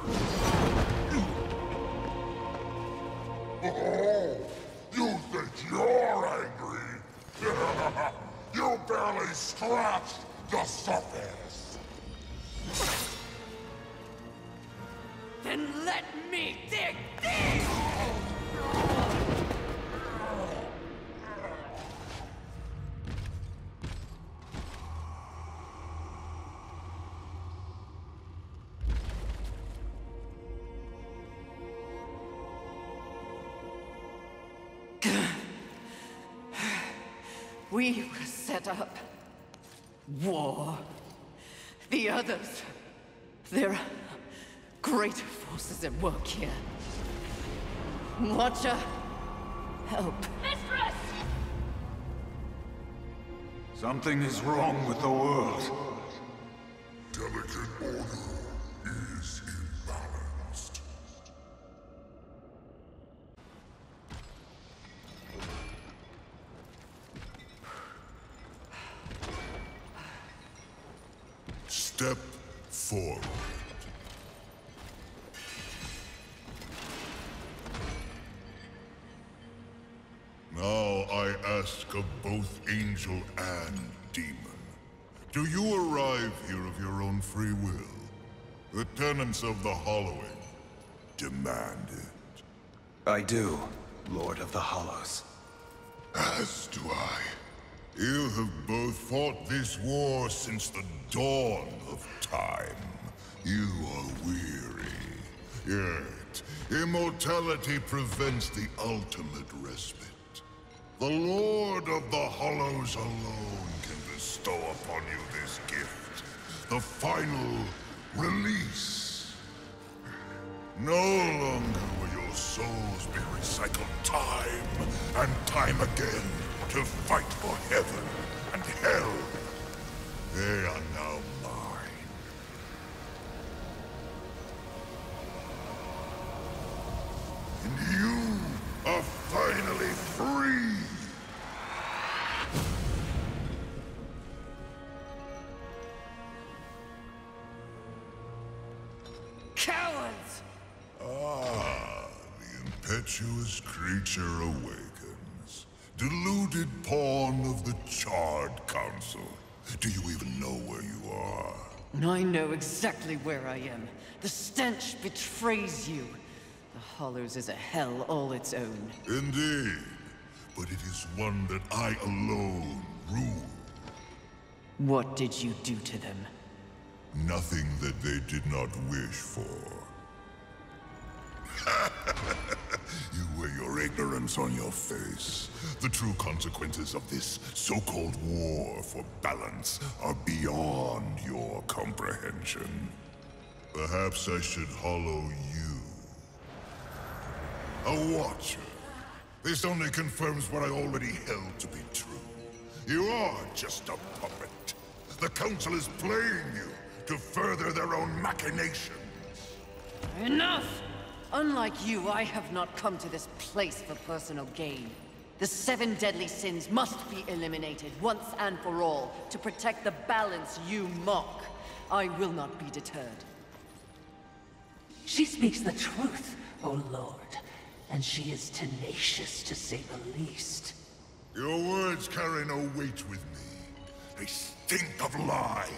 Oh, you think you're angry? You barely scratched the surface. Then let me dig deep! We will set up war. The others, there are greater forces at work here. Watcher, help. Mistress! Something is wrong with the world. Delicate order is imbalanced. Step forward. Now I ask of both angel and demon. Do you arrive here of your own free will? The tenets of the Hollowing demand it. I do, Lord of the Hollows. As do I. You have both fought this war since the dawn of time. You are weary. Yet, immortality prevents the ultimate respite. The Lord of the Hollows alone can bestow upon you this gift. The final release. No longer will your Your souls be recycled time and time again to fight for heaven and hell. They are now mine. And you are finally free! Cowards! Ah, the impetuous creature awakens. Deluded pawn of the Charred Council. Do you even know where you are? I know exactly where I am. The stench betrays you. The Hollows is a hell all its own. Indeed. But it is one that I alone rule. What did you do to them? Nothing that they did not wish for. You wear your ignorance on your face. The true consequences of this so-called war for balance are beyond your comprehension. Perhaps I should hollow you. A watcher. This only confirms what I already held to be true. You are just a puppet. The Council is playing you to further their own machinations. Enough! Unlike you, I have not come to this place for personal gain. The 7 deadly sins must be eliminated once and for all to protect the balance you mock. I will not be deterred. She speaks the truth, O Lord, and she is tenacious to say the least. Your words carry no weight with me. They stink of lies.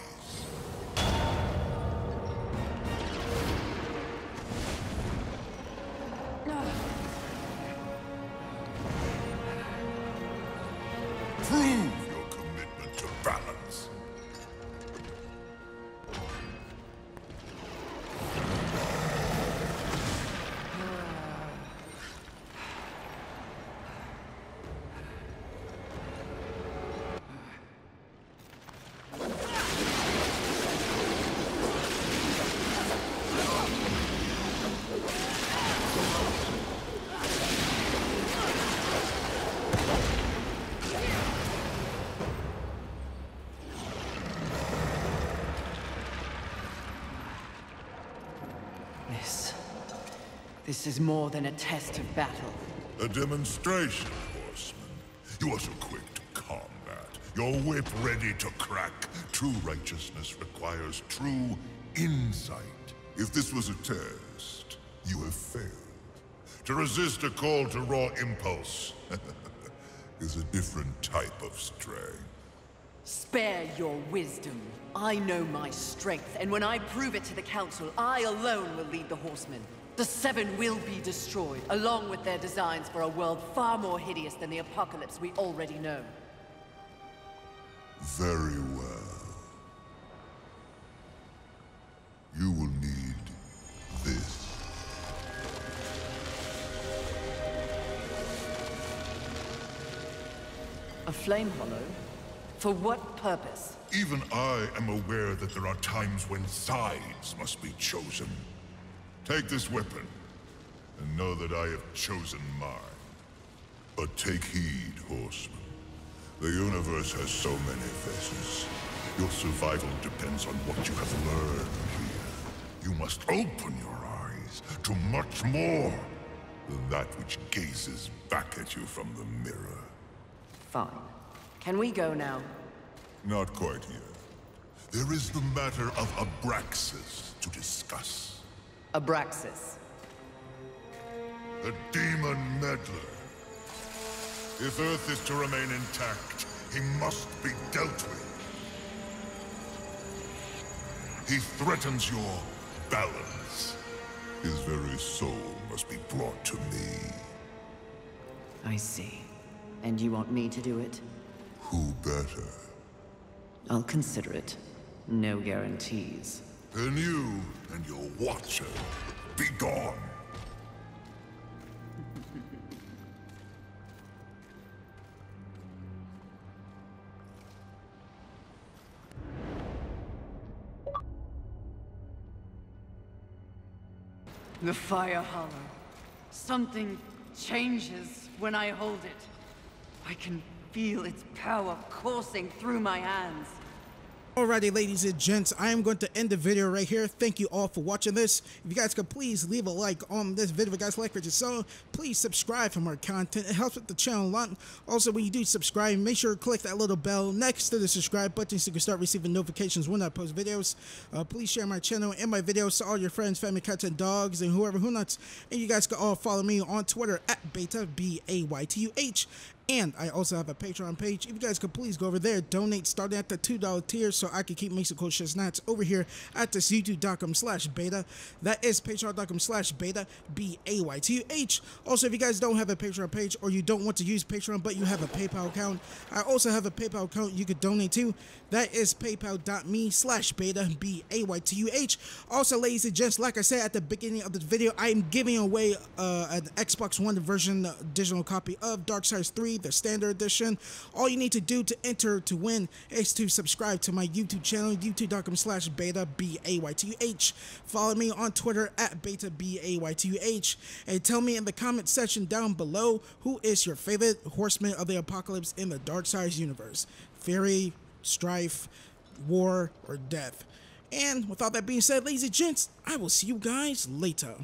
Prove your commitment to balance. This is more than a test of battle. A demonstration, horseman. You are so quick to combat. Your whip ready to crack. True righteousness requires true insight. If this was a test, you have failed. To resist a call to raw impulse is a different type of strength. Spare your wisdom. I know my strength, and when I prove it to the Council, I alone will lead the Horsemen. The 7 will be destroyed, along with their designs for a world far more hideous than the apocalypse we already know. Very well. You will need this. A flame hollow? For what purpose? Even I am aware that there are times when sides must be chosen. Take this weapon, and know that I have chosen mine. But take heed, horseman. The universe has so many faces. Your survival depends on what you have learned here. You must open your eyes to much more than that which gazes back at you from the mirror. Fine. Can we go now? Not quite yet. There is the matter of Abraxas to discuss. Abraxas. The demon meddler. If Earth is to remain intact, he must be dealt with. He threatens your balance. His very soul must be brought to me. I see. And you want me to do it? Who better? I'll consider it. No guarantees. Then you and your watcher, be gone. The Fire Hollow. Something changes when I hold it. I can feel its power coursing through my hands. Alrighty, ladies and gents, I am going to end the video right here. Thank you all for watching this. If you guys could please leave a like on this video. If you guys like what you saw, please subscribe for more content. It helps with the channel a lot. Also, when you do subscribe, make sure to click that little bell next to the subscribe button so you can start receiving notifications when I post videos. Please share my channel and my videos to all your friends, family, cats, and dogs, and whoever who nuts. And you guys can all follow me on Twitter at Beta, B-A-Y-T-U-H. And I also have a Patreon page. If you guys could please go over there, donate starting at the $2 tier so I can keep making cool shit snacks over here at this youtube.com/beta. That is patreon.com/beta, B-A-Y-T-U-H. Also, if you guys don't have a Patreon page or you don't want to use Patreon but you have a PayPal account, I also have a PayPal account you could donate to. That is paypal.me/beta, B-A-Y-T-U-H. Also, ladies and gents, like I said at the beginning of the video, I am giving away an Xbox One version digital copy of Darksiders 3, the standard edition. All you need to do to enter to win is to subscribe to my YouTube channel, youtube.com/beta, B-A-Y-T-U-H. Follow me on Twitter at beta, B-A-Y-T-U-H. And tell me in the comment section down below who is your favorite horseman of the apocalypse in the Darksiders universe. Fury, Strife, War, or Death. And with all that being said, ladies and gents, I will see you guys later.